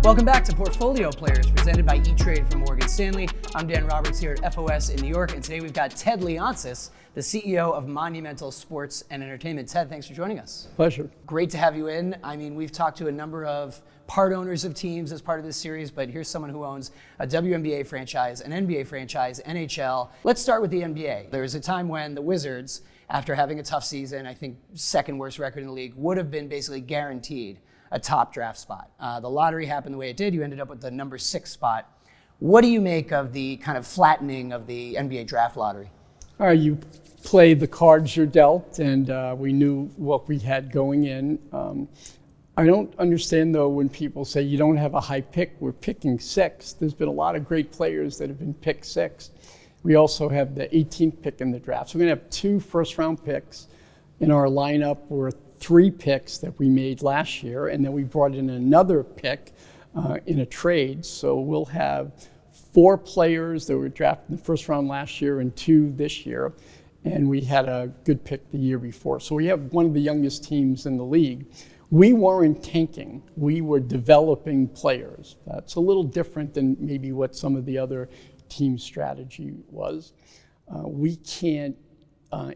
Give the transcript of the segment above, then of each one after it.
Welcome back to Portfolio Players, presented by E-Trade from Morgan Stanley. I'm Dan Roberts here at FOS in New York, and today we've got Ted Leonsis, the CEO of Monumental Sports and Entertainment. Ted, thanks for joining us. Pleasure. Great to have you in. I mean, we've talked to a number of part owners of teams as part of this series, but here's someone who owns a WNBA franchise, an NBA franchise, NHL. Let's start with the NBA. There was a time when the Wizards, after having a tough season, I think second worst record in the league, would have been basically guaranteed a top draft spot. The lottery happened the way it did. You ended up with the number 6 spot. What do you make of the kind of flattening of the NBA draft lottery? You play the cards you're dealt, and we knew what we had going in. I don't understand, though, when people say you don't have a high pick. We're picking 6th. There's been a lot of great players that have been picked 6th. We also have the 18th pick in the draft. So we're going to have 2 first-round picks in our lineup. We're 3 picks that we made last year, and then we brought in another pick in a trade. So we'll have 4 players that were drafted in the first round last year and 2 this year, and we had a good pick the year before. So we have one of the youngest teams in the league. We weren't tanking, we were developing players. That's a little different than maybe what some of the other team strategy was. We can't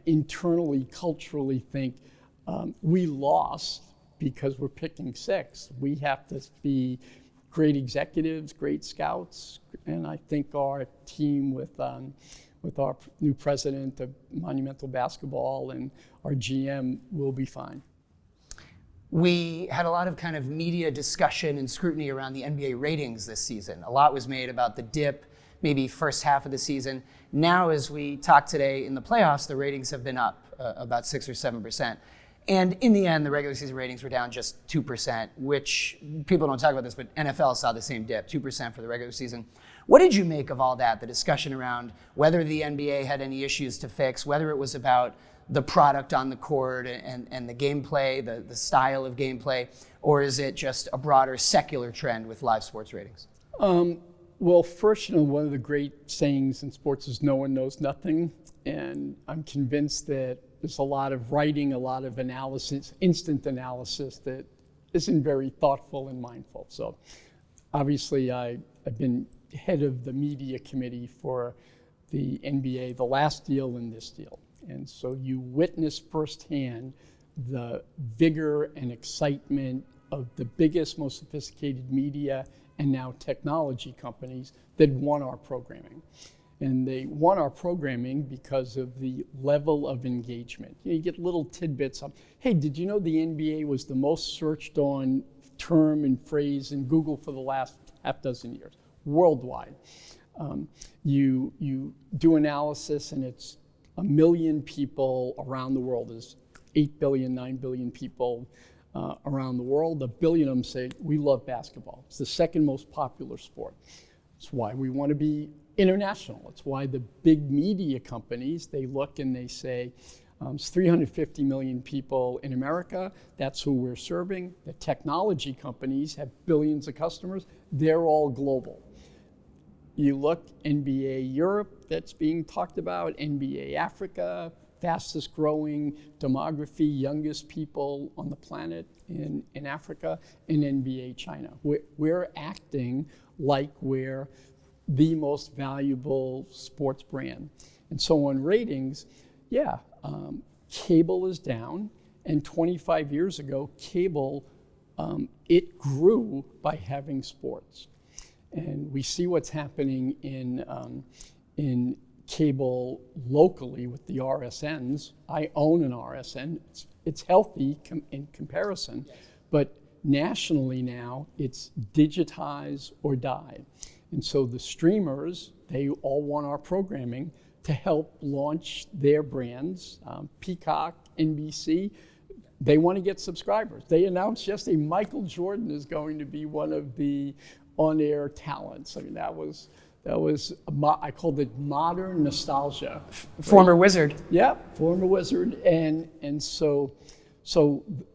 internally, culturally think, we lost because we're picking 6. We have to be great executives, great scouts, and I think our team with our new president of Monumental Basketball and our GM will be fine. We had a lot of kind of media discussion and scrutiny around the NBA ratings this season. A lot was made about the dip, maybe first half of the season. Now, as we talk today in the playoffs, the ratings have been up about 6 or 7%. And in the end, the regular season ratings were down just 2%, which people don't talk about this, but NFL saw the same dip, 2% for the regular season. What did you make of all that, the discussion around whether the NBA had any issues to fix, whether it was about the product on the court and the gameplay, the style of gameplay, or is it just a broader secular trend with live sports ratings? Well, first, one of the great sayings in sports is no one knows nothing. And I'm convinced that there's a lot of writing, a lot of analysis, instant analysis that isn't very thoughtful and mindful. So obviously I've been head of the media committee for the NBA, the last deal and this deal. And so you witness firsthand the vigor and excitement of the biggest, most sophisticated media and now technology companies that won our programming. And they won our programming because of the level of engagement. You get little tidbits of, hey, did you know the NBA was the most searched on term and phrase in Google for the last half dozen years, worldwide. You do analysis and it's 1 million people around the world. There's 8 billion, 9 billion people around the world. 1 billion of them say, we love basketball. It's the second most popular sport. It's why we want to be international. It's why the big media companies, they look and they say, it's 350 million people in America. That's who we're serving. The technology companies have billions of customers. They're all global. You look, NBA Europe, that's being talked about, NBA Africa, fastest growing demography, youngest people on the planet in Africa, and NBA China. We're acting like we're the most valuable sports brand. And so on ratings, cable is down, and 25 years ago, cable, it grew by having sports. And we see what's happening in cable locally with the RSNs. I own an RSN. It's healthy in comparison, but nationally now, it's digitize or die. And so the streamers, they all want our programming to help launch their brands. Peacock, NBC, they want to get subscribers. They announced yesterday Michael Jordan is going to be one of the on-air talents. I mean, that was I called it modern nostalgia. Former Wizard. Yeah, former Wizard. And so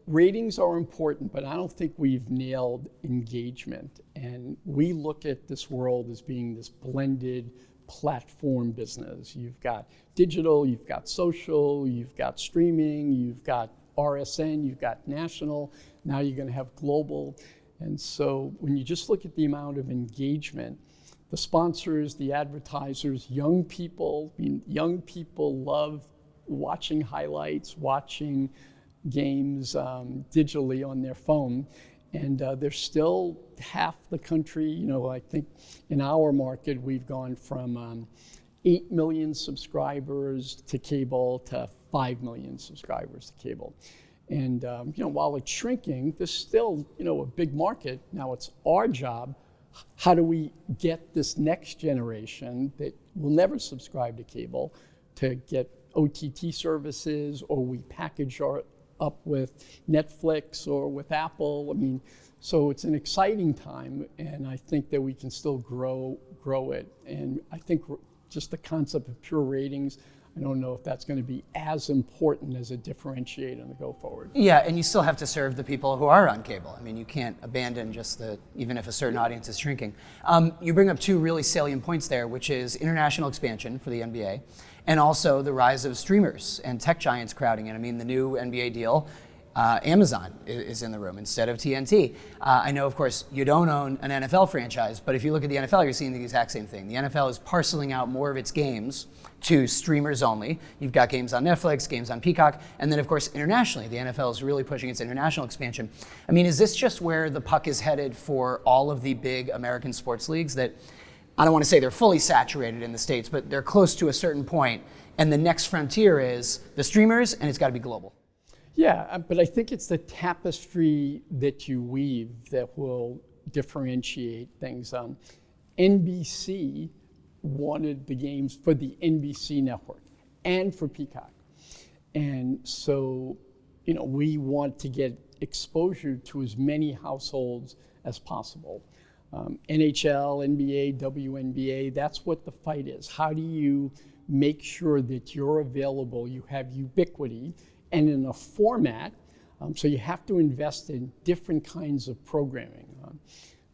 ratings are important, but I don't think we've nailed engagement. And we look at this world as being this blended platform business. You've got digital, you've got social, you've got streaming, you've got RSN, you've got national, now you're going to have global. And so when you just look at the amount of engagement, the sponsors, the advertisers, young people love watching highlights, watching games digitally on their phone. And there's still half the country, I think in our market, we've gone from 8 million subscribers to cable to 5 million subscribers to cable. And while it's shrinking, there's still, a big market. Now it's our job. How do we get this next generation that will never subscribe to cable to get OTT services, or we package up with Netflix or with Apple? So it's an exciting time, and I think that we can still grow it. And I think just the concept of pure ratings, I don't know if that's going to be as important as a differentiator on the go forward. Yeah, and you still have to serve the people who are on cable. You can't abandon even if a certain audience is shrinking. You bring up two really salient points there, which is international expansion for the NBA, and also the rise of streamers and tech giants crowding in. The new NBA deal, Amazon is in the room instead of TNT. I know, of course, you don't own an NFL franchise, but if you look at the NFL, you're seeing the exact same thing. The NFL is parceling out more of its games to streamers only. You've got games on Netflix, games on Peacock, and then, of course, internationally, the NFL is really pushing its international expansion. Is this just where the puck is headed for all of the big American sports leagues that, I don't want to say they're fully saturated in the States, but they're close to a certain point, and the next frontier is the streamers, and it's got to be global? Yeah, but I think it's the tapestry that you weave that will differentiate things. NBC wanted the games for the NBC network and for Peacock. And so, we want to get exposure to as many households as possible. NHL, NBA, WNBA, that's what the fight is. How do you make sure that you're available, you have ubiquity, and in a format, so you have to invest in different kinds of programming.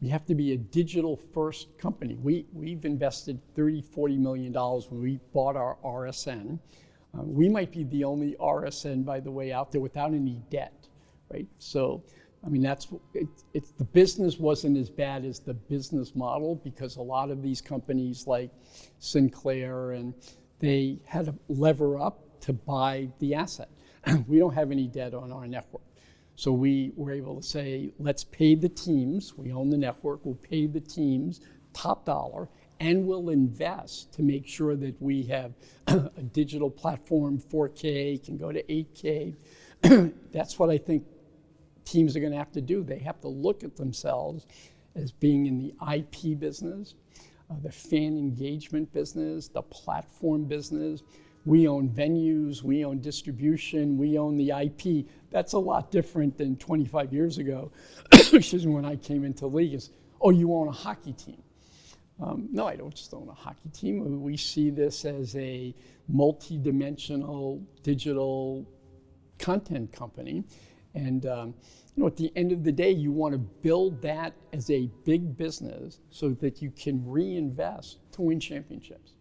You have to be a digital-first company. We've invested $30-40 million when we bought our RSN. We might be the only RSN, by the way, out there without any debt, right? So, the business wasn't as bad as the business model, because a lot of these companies like Sinclair, and they had to lever up to buy the asset. We don't have any debt on our network. So we were able to say, let's pay the teams. We own the network. We'll pay the teams top dollar, and we'll invest to make sure that we have a digital platform, 4K, can go to 8K. That's what I think teams are going to have to do. They have to look at themselves as being in the IP business, the fan engagement business, the platform business. We own venues, we own distribution, we own the IP. That's a lot different than 25 years ago, which is when I came into the league. Is, you own a hockey team. No, I don't just own a hockey team. We see this as a multi-dimensional digital content company. And at the end of the day, you want to build that as a big business so that you can reinvest to win championships.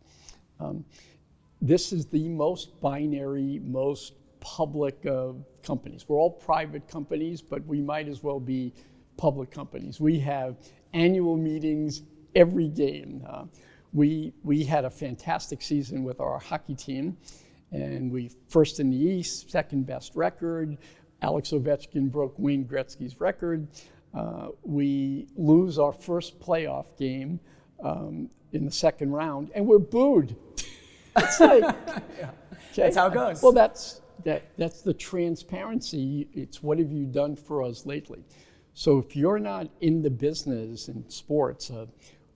This is the most binary, most public of companies. We're all private companies, but we might as well be public companies. We have annual meetings every game. We had a fantastic season with our hockey team, and we first in the East, second best record. Alex Ovechkin broke Wayne Gretzky's record. We lose our first playoff game in the second round, and we're booed. It's like, yeah. Okay. That's how it goes. Well, that's the transparency. It's what have you done for us lately? So if you're not in the business in sports,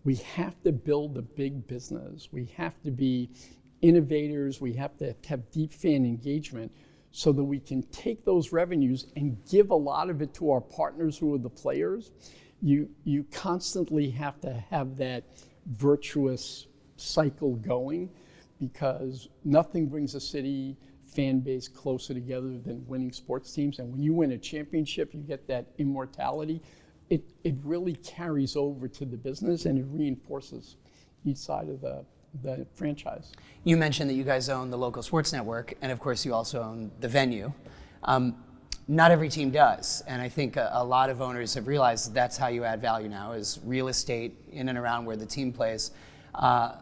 we have to build a big business. We have to be innovators. We have to have deep fan engagement so that we can take those revenues and give a lot of it to our partners who are the players. You constantly have to have that virtuous cycle going, because nothing brings a city fan base closer together than winning sports teams. And when you win a championship, you get that immortality. It really carries over to the business, and it reinforces each side of the franchise. You mentioned that you guys own the local sports network, and of course you also own the venue. not every team does. And I think a lot of owners have realized that's how you add value now, is real estate in and around where the team plays.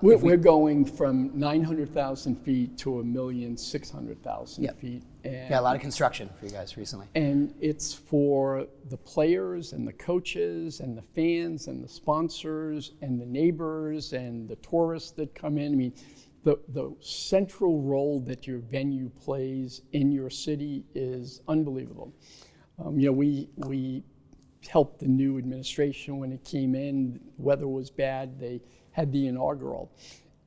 We're going from 900,000 feet to 1,600,000 feet. And, yeah, a lot of construction for you guys recently. And it's for the players and the coaches and the fans and the sponsors and the neighbors and the tourists that come in. I mean, the central role that your venue plays in your city is unbelievable. We helped the new administration when it came in. Weather was bad. They had the inaugural.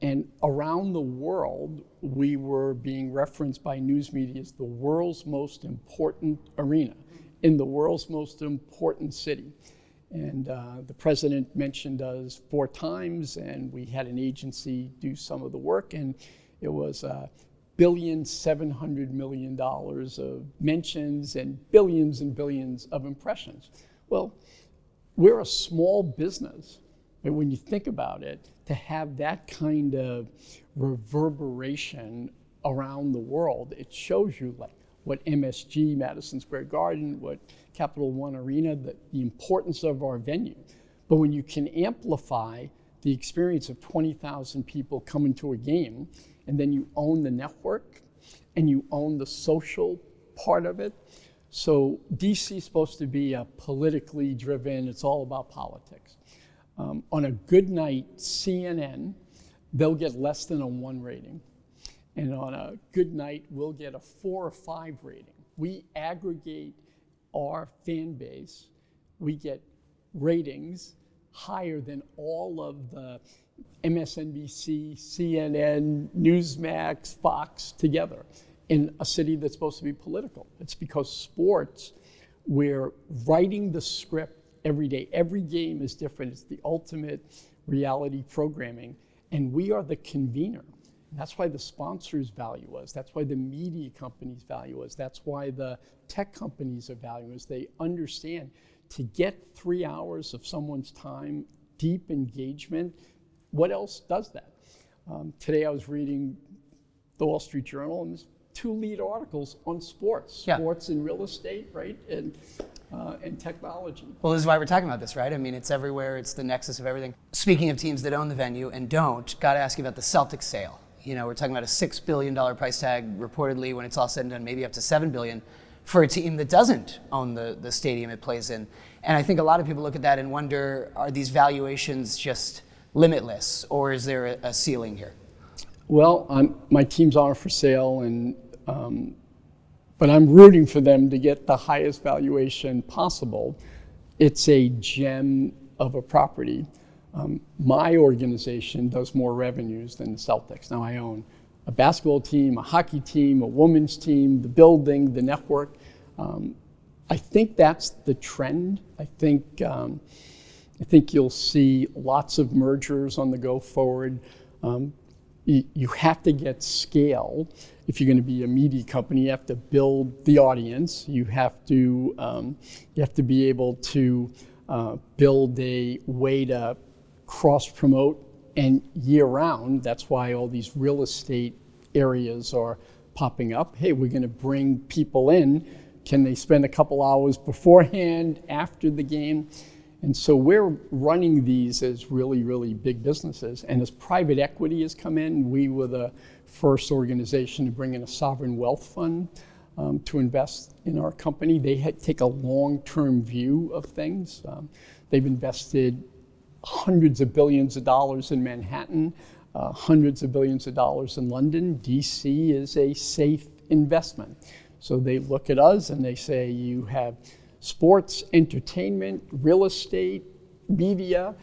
And around the world, we were being referenced by news media as the world's most important arena in the world's most important city. And the president mentioned us 4 times, and we had an agency do some of the work, and it was $1.7 billion of mentions and billions of impressions. Well, we're a small business. And when you think about it, to have that kind of reverberation around the world, it shows you like what MSG, Madison Square Garden, what Capital One Arena, the importance of our venue. But when you can amplify the experience of 20,000 people coming to a game, and then you own the network, and you own the social part of it. So DC is supposed to be a politically driven, it's all about politics. On a good night, CNN, they'll get less than a 1 rating. And on a good night, we'll get a 4 or 5 rating. We aggregate our fan base. We get ratings higher than all of the MSNBC, CNN, Newsmax, Fox together in a city that's supposed to be political. It's because sports, we're writing the script every day. Every game is different. It's the ultimate reality programming. And we are the convener. That's why the sponsors value us. That's why the media companies value us. That's why the tech companies are valuing us. They understand to get 3 hours of someone's time, deep engagement, what else does that? Today I was reading the Wall Street Journal, and there's 2 lead articles on sports. Yeah. Sports and real estate, right? And technology. Well, this is why we're talking about this, right? I mean, it's everywhere. It's the nexus of everything. Speaking of teams that own the venue and don't, got to ask you about the Celtics sale. You know, we're talking about a $6 billion price tag, reportedly, when it's all said and done, maybe up to $7 billion for a team that doesn't own the stadium it plays in. And I think a lot of people look at that and wonder, are these valuations just limitless, or is there a ceiling here? Well, my team's on for sale, and but I'm rooting for them to get the highest valuation possible. It's a gem of a property. My organization does more revenues than the Celtics. Now I own a basketball team, a hockey team, a women's team, the building, the network. I think that's the trend. I think you'll see lots of mergers on the go forward. You have to get scale. If you're going to be a media company, you have to build the audience. You have to be able to build a way to cross-promote and year-round. That's why all these real estate areas are popping up. Hey, we're going to bring people in. Can they spend a couple hours beforehand, after the game? And so we're running these as really, really big businesses. And as private equity has come in, we were the first organization to bring in a sovereign wealth fund to invest in our company. They take a long-term view of things. They've invested hundreds of billions of dollars in Manhattan, hundreds of billions of dollars in London. DC is a safe investment. So they look at us and they say, you have sports, entertainment, real estate, media.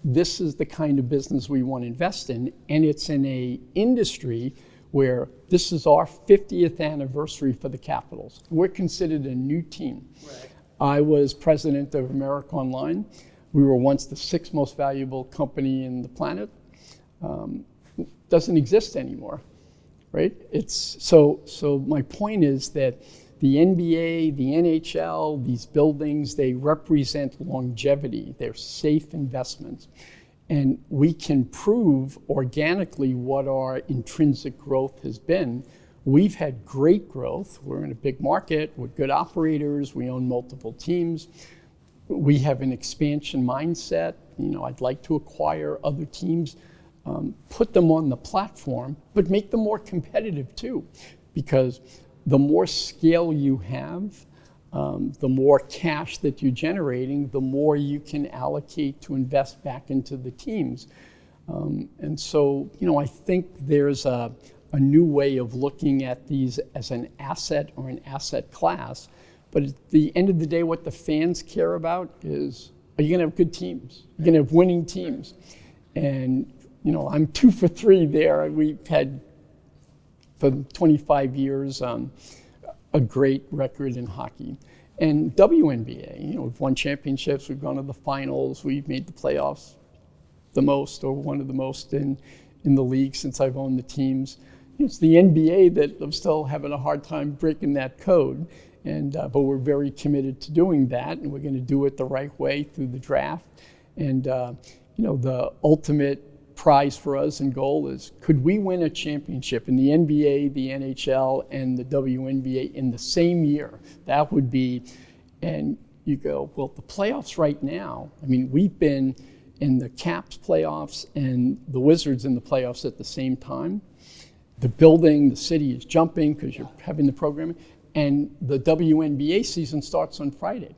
This is the kind of business we want to invest in. And it's in an industry where this is our 50th anniversary for the Capitals. We're considered a new team. Right. I was president of America Online. We were once the 6th most valuable company in the planet. Doesn't exist anymore, right? So my point is that the NBA, the NHL, these buildings, they represent longevity. They're safe investments. And we can prove organically what our intrinsic growth has been We've had great growth. We're in a big market. We're good operators. We own multiple teams. We have an expansion mindset. I'd like to acquire other teams, put them on the platform, but make them more competitive too. Because the more scale you have, the more cash that you're generating, the more you can allocate to invest back into the teams. And so, I think there's a new way of looking at these as an asset or an asset class. But at the end of the day, what the fans care about is, are you going to have good teams? You're going to have winning teams. And, I'm 2 for 3 there. We've had, for 25 years, a great record in hockey. And WNBA, we've won championships, we've gone to the finals, we've made the playoffs the most, or one of the most in the league since I've owned the teams. It's the NBA that I'm still having a hard time breaking that code. But we're very committed to doing that, and we're going to do it the right way through the draft. And the ultimate prize for us and goal is, could we win a championship in the NBA, the NHL, and the WNBA in the same year? That would be, and you go, well, the playoffs right now, we've been in the Caps playoffs and the Wizards in the playoffs at the same time. The building, the city is jumping because you're having the programming. And the WNBA season starts on Friday,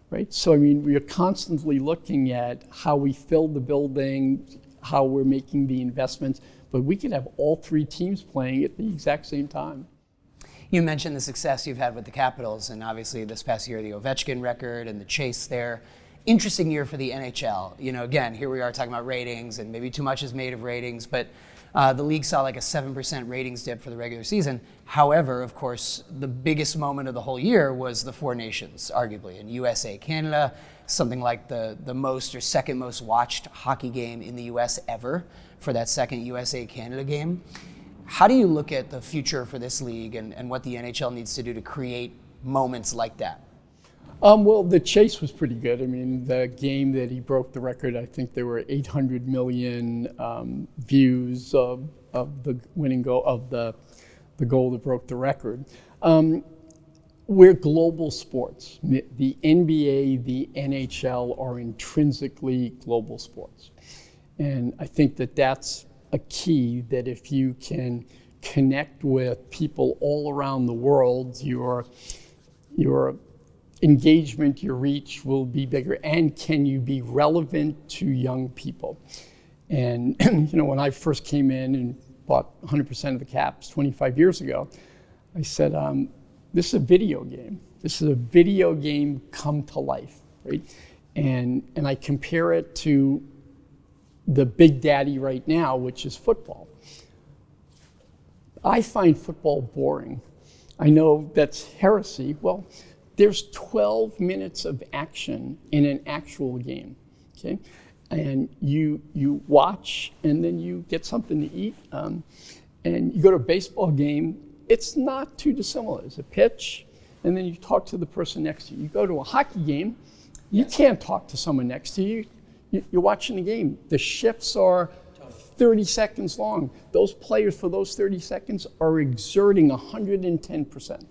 right? So, we are constantly looking at how we fill the building, how we're making the investments, but we could have all 3 teams playing at the exact same time. You mentioned the success you've had with the Capitals, and obviously this past year, the Ovechkin record and the chase there. Interesting year for the NHL. Again, here we are talking about ratings, and maybe too much is made of ratings, but the league saw like a 7% ratings dip for the regular season. However, of course, the biggest moment of the whole year was the Four Nations, arguably, in USA, Canada, something like the most or second most watched hockey game in the US ever for that second USA-Canada game. How do you look at the future for this league and what the NHL needs to do to create moments like that? Well, the chase was pretty good. The game that he broke the record, I think there were 800 million views of the winning goal, of the goal that broke the record. We're global sports. The NBA, the NHL are intrinsically global sports. And I think that that's a key, that if you can connect with people all around the world, your engagement, your reach will be bigger, and can you be relevant to young people? And when I first came in and bought 100% of the Caps 25 years ago, I said, this is a video game. This is a video game come to life, right? And I compare it to the big daddy right now, which is football. I find football boring. I know that's heresy. Well, there's 12 minutes of action in an actual game, okay? And you watch, and then you get something to eat, and you go to a baseball game. It's not too dissimilar. It's a pitch, and then you talk to the person next to you. You go to a hockey game, you can't talk to someone next to you. You're watching the game. The shifts are 30 seconds long. Those players for those 30 seconds are exerting 110%.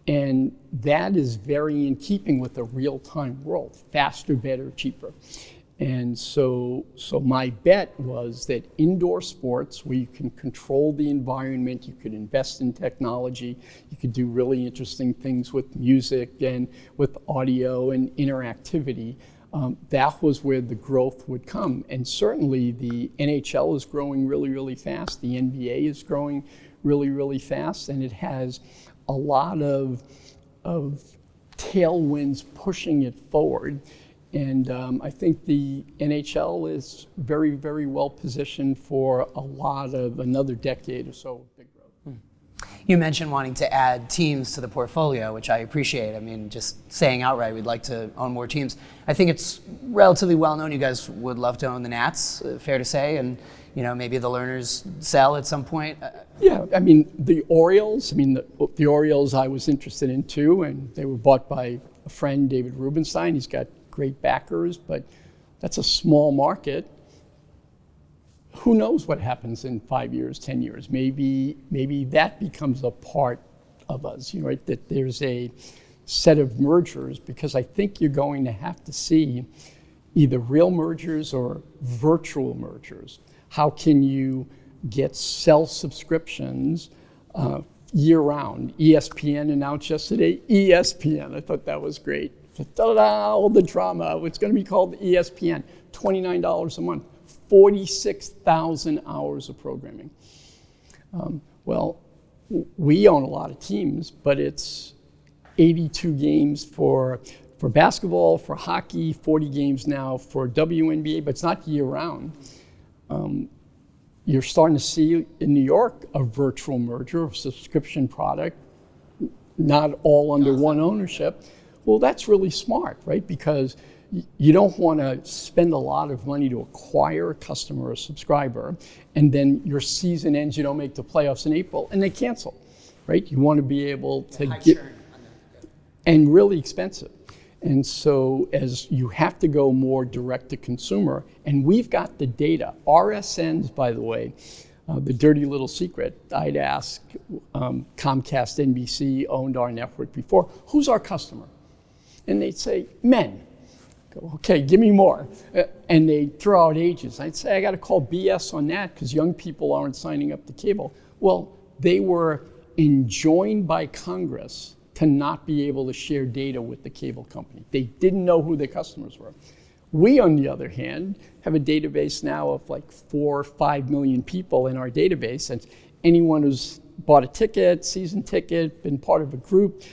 And that is very in keeping with the real-time world. Faster, better, cheaper. And so my bet was that indoor sports, where you can control the environment, you could invest in technology, you could do really interesting things with music and with audio and interactivity, that was where the growth would come. And certainly the NHL is growing really, really fast. The NBA is growing really, really fast. And it has a lot of tailwinds pushing it forward. And I think the NHL is very, very well positioned for a lot of another decade or so of big growth. You mentioned wanting to add teams to the portfolio, which I appreciate. Just saying outright, we'd like to own more teams. I think it's relatively well known you guys would love to own the Nats, fair to say, and maybe the Learners sell at some point. Yeah, the Orioles, the Orioles I was interested in too, and they were bought by a friend, David Rubenstein. He's got great backers, but that's a small market. who knows what happens in 5 years, 10 years? Maybe that becomes a part of us, right? That there's a set of mergers, because I think you're going to have to see either real mergers or virtual mergers. How can you sell subscriptions year-round? ESPN announced yesterday, ESPN. I thought that was great. Ta-da, all the drama. It's going to be called ESPN. $29 a month, 46,000 hours of programming. Well, we own a lot of teams, but it's 82 games for basketball, for hockey, 40 games now for WNBA, but it's not year-round. You're starting to see in New York a virtual merger of subscription product, not all under one ownership. Well, that's really smart, right? Because you don't want to spend a lot of money to acquire a customer or subscriber, and then your season ends, you don't make the playoffs in April, and they cancel, right? You want to be able to get, and really expensive. And so as you have to go more direct to consumer, and we've got the data. RSNs, by the way, the dirty little secret, I'd ask Comcast, NBC owned our network before, who's our customer? And they'd say, men. Go, okay, give me more. And they'd throw out ages. I'd say, I got to call BS on that because young people aren't signing up to cable. Well, they were enjoined by Congress to not be able to share data with the cable company. They didn't know who their customers were. We, on the other hand, have a database now of like 4 or 5 million people in our database, and anyone who's bought a ticket, season ticket, been part of a group,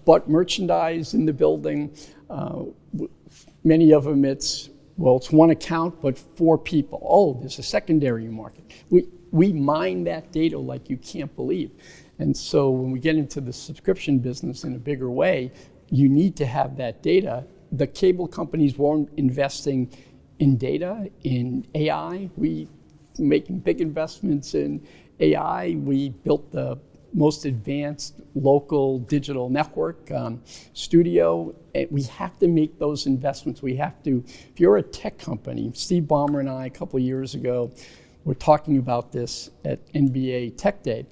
bought merchandise in the building. Many of them it's one account, but 4 people. Oh, there's a secondary market. We mine that data like you can't believe. And so when we get into the subscription business in a bigger way, you need to have that data. The cable companies weren't investing in data, in AI. We making big investments in AI. We built the most advanced local digital network studio. We have to make those investments. We have to, if you're a tech company, Steve Ballmer and I a couple of years ago were talking about this at NBA Tech Day.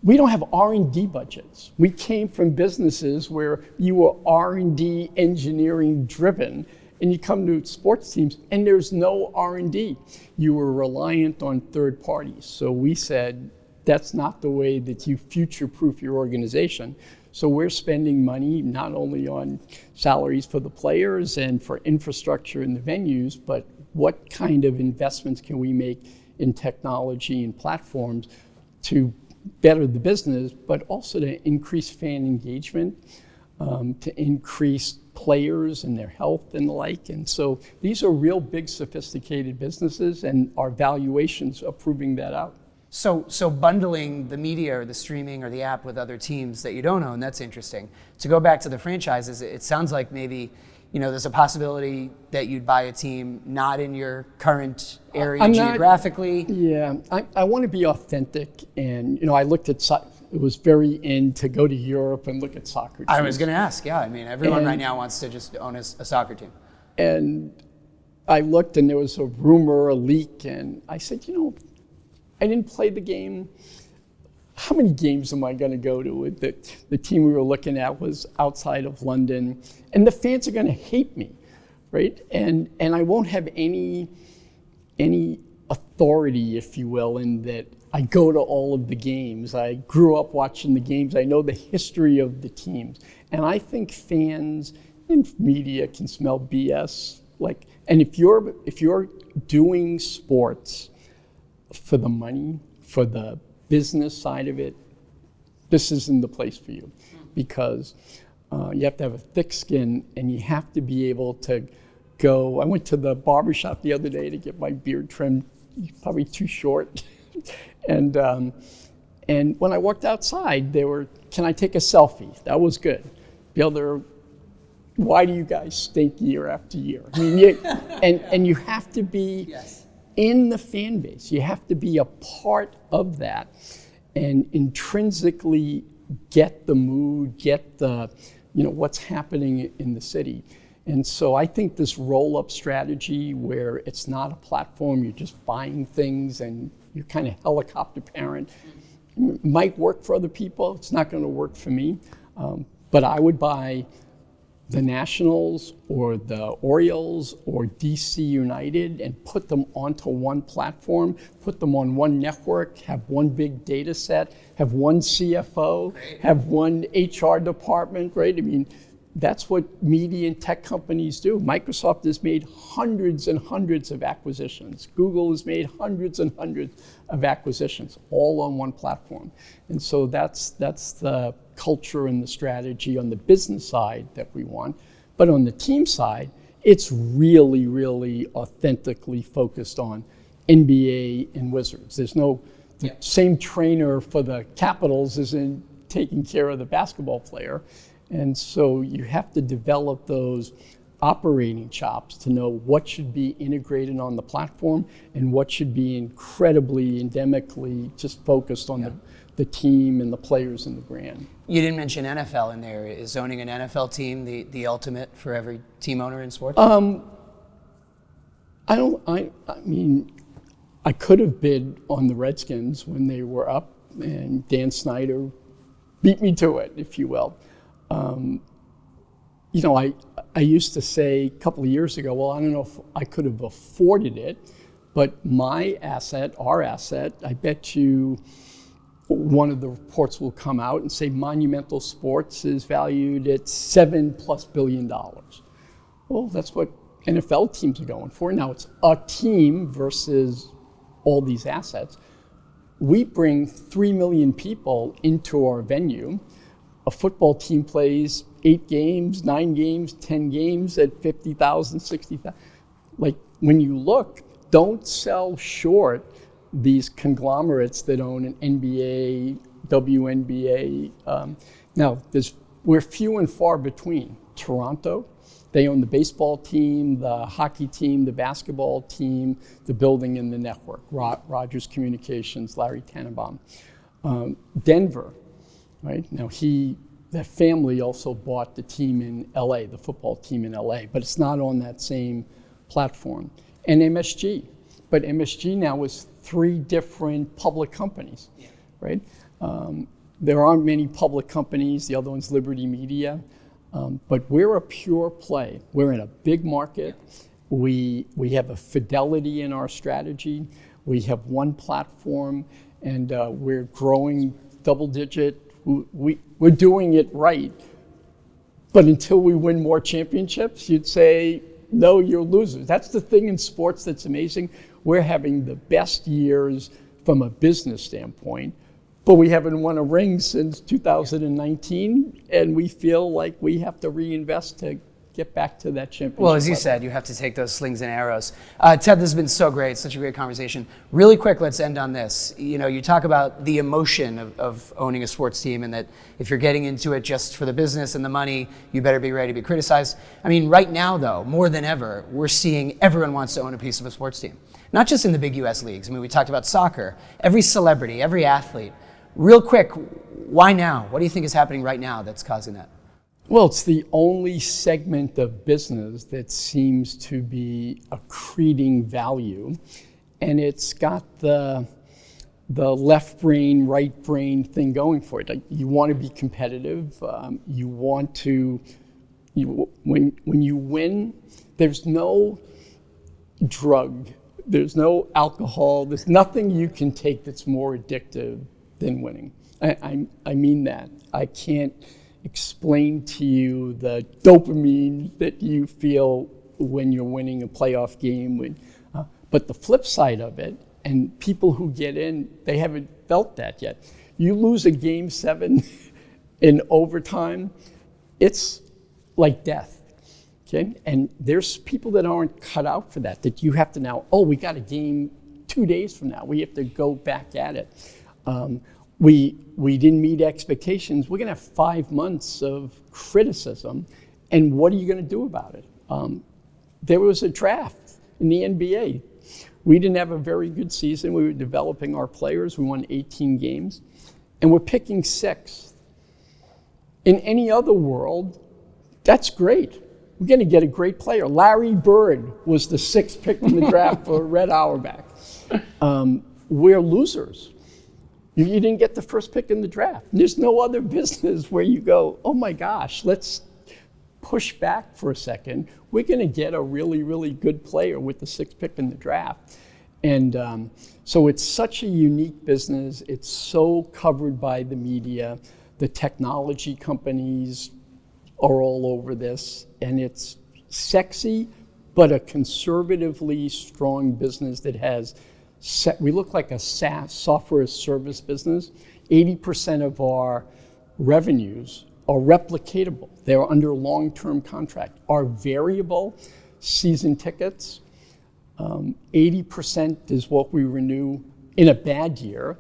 We don't have R&D budgets. We came from businesses where you were R&D engineering driven, and you come to sports teams and there's no R&D. You were reliant on third parties. So we said, that's not the way that you future-proof your organization. So we're spending money not only on salaries for the players and for infrastructure in the venues, but what kind of investments can we make in technology and platforms to better the business, but also to increase fan engagement, to increase players and their health and the like. And so these are real big, sophisticated businesses, and our valuations are proving that out. So bundling the media or the streaming or the app with other teams that you don't own, that's interesting. To go back to the franchises, it sounds like maybe there's a possibility that you'd buy a team not in your current area geographically. I want to be authentic, and I looked at it was very in to go to Europe and look at soccer teams. I was going to ask, everyone right now wants to just own a soccer team. And I looked, and there was a rumor, a leak, and I said, I didn't play the game. How many games am I going to go to? The team we were looking at was outside of London, and the fans are going to hate me, right? And I won't have any authority, if you will, in that I go to all of the games. I grew up watching the games. I know the history of the teams, and I think fans and media can smell BS. And if you're doing sports for the money, for the business side of it, this isn't the place for you, because you have to have a thick skin, and you have to be able to go. I went to the barbershop the other day to get my beard trimmed, probably too short. And when I walked outside, they were, can I take a selfie? That was good. The other, why do you guys stink year after year? I mean, and you have to be in the fan base. You have to be a part of that and intrinsically get the mood, get the, what's happening in the city. And so I think this roll-up strategy where it's not a platform, you're just buying things and you're kind of helicopter parent, might work for other people. It's not going to work for me. But I would buy the Nationals or the Orioles or DC United and put them onto one platform, put them on one network, have one big data set, have one CFO, have one HR department, right? I mean, that's what media and tech companies do. Microsoft has made hundreds and hundreds of acquisitions. Google has made hundreds and hundreds of acquisitions, all on one platform. And so that's the culture and the strategy on the business side that we want. But on the team side, it's really, really authentically focused on NBA and Wizards. There's no, the same trainer for the Capitals isn't taking care of the basketball player. And so you have to develop those operating chops to know what should be integrated on the platform and what should be incredibly endemically just focused on the team and the players and the brand. You didn't mention NFL in there. Is owning an NFL team the ultimate for every team owner in sports? I mean, I could have bid on the Redskins when they were up, and Dan Snyder beat me to it, if you will. You know, I used to say a couple of years ago, well, I don't know if I could have afforded it, but my asset, our asset, I bet you one of the reports will come out and say Monumental Sports is valued at $7+ billion. Well, that's what NFL teams are going for. Now it's a team versus all these assets. We bring 3 million people into our venue. A football team plays 8 games, 9 games, 10 games at 50,000, 60,000. Like, when you look, don't sell short these conglomerates that own an NBA, WNBA. Now, we're few and far between. Toronto, they own the baseball team, the hockey team, the basketball team, the building and the network. Rogers Communications, Larry Tannenbaum. Denver, right? Now the family also bought the team in LA, the football team in LA, but it's not on that same platform. And MSG, but MSG now is 3 different public companies, right? There aren't many public companies. The other one's Liberty Media, but we're a pure play. We're in a big market. We have a fidelity in our strategy. We have one platform, and we're growing double-digit. We're doing it right, but until we win more championships, you'd say, no, you're losers. That's the thing in sports that's amazing. We're having the best years from a business standpoint, but we haven't won a ring since 2019, and we feel like we have to reinvest to get back to that championship. Well, as you said, you have to take those slings and arrows. Ted, this has been so great, such a great conversation. Really quick, let's end on this. You know, you talk about the emotion of owning a sports team, and that if you're getting into it just for the business and the money, you better be ready to be criticized. I mean, right now, though, more than ever, we're seeing everyone wants to own a piece of a sports team. Not just in the big US leagues. I mean, we talked about soccer, every celebrity, every athlete. Real quick, why now? What do you think is happening right now that's causing that? Well, it's the only segment of business that seems to be accreting value, and it's got the left brain, right brain thing going for it. Like, you want to be competitive. You want to. When you win, there's no drug, there's no alcohol, there's nothing you can take that's more addictive than winning. I mean that. I can't explain to you the dopamine that you feel when you're winning a playoff game. But the flip side of it, and people who get in, they haven't felt that yet. You lose a game 7 in overtime, it's like death, okay? And there's people that aren't cut out for that you have to now, we got a game 2 days from now. We have to go back at it. We didn't meet expectations. We're going to have 5 months of criticism, and what are you going to do about it? There was a draft in the NBA. We didn't have a very good season. We were developing our players. We won 18 games, and we're picking 6th. In any other world, that's great. we're going to get a great player. Larry Bird was the 6th pick in the draft for Red Auerbach. We're losers. You didn't get the first pick in the draft. There's no other business where you go, oh my gosh, let's push back for a second. We're going to get a really, really good player with the 6th pick in the draft. And so it's such a unique business. It's so covered by the media. The technology companies are all over this. And it's sexy, but a conservatively strong business that has, we look like a SaaS, software as service business. 80% of our revenues are replicatable. They're under long-term contract. Our variable season tickets, 80% is what we renew in a bad year.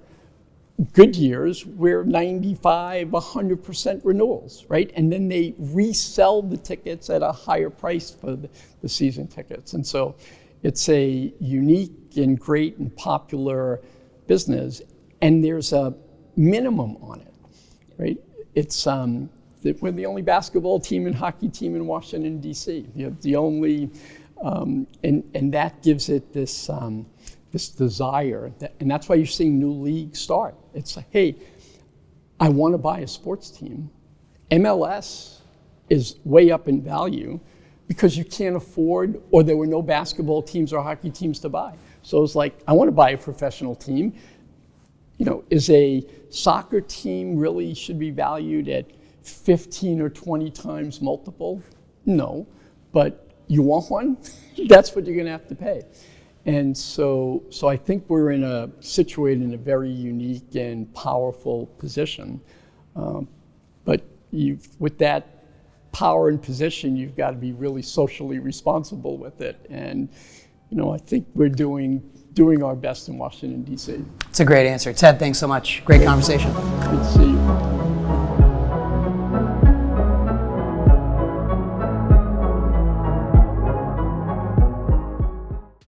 Good years, we're 95, 100% renewals, right? And then they resell the tickets at a higher price for the season tickets. And so it's a unique and great and popular business, and there's a minimum on it, right? It's we're the only basketball team and hockey team in Washington, D.C. The only, and that gives it this this desire, and that's why you're seeing new leagues start. It's like, hey, I want to buy a sports team. MLS is way up in value because you can't afford, or there were no basketball teams or hockey teams to buy. So it's like, I want to buy a professional team. You know, is a soccer team really should be valued at 15 or 20 times multiple? No, but you want one? That's what you're going to have to pay. And so I think we're situated in a very unique and powerful position. But with that power and position, you've got to be really socially responsible with it. And I think we're doing our best in Washington, D.C. It's a great answer. Ted, thanks so much. Great conversation. Good to see you.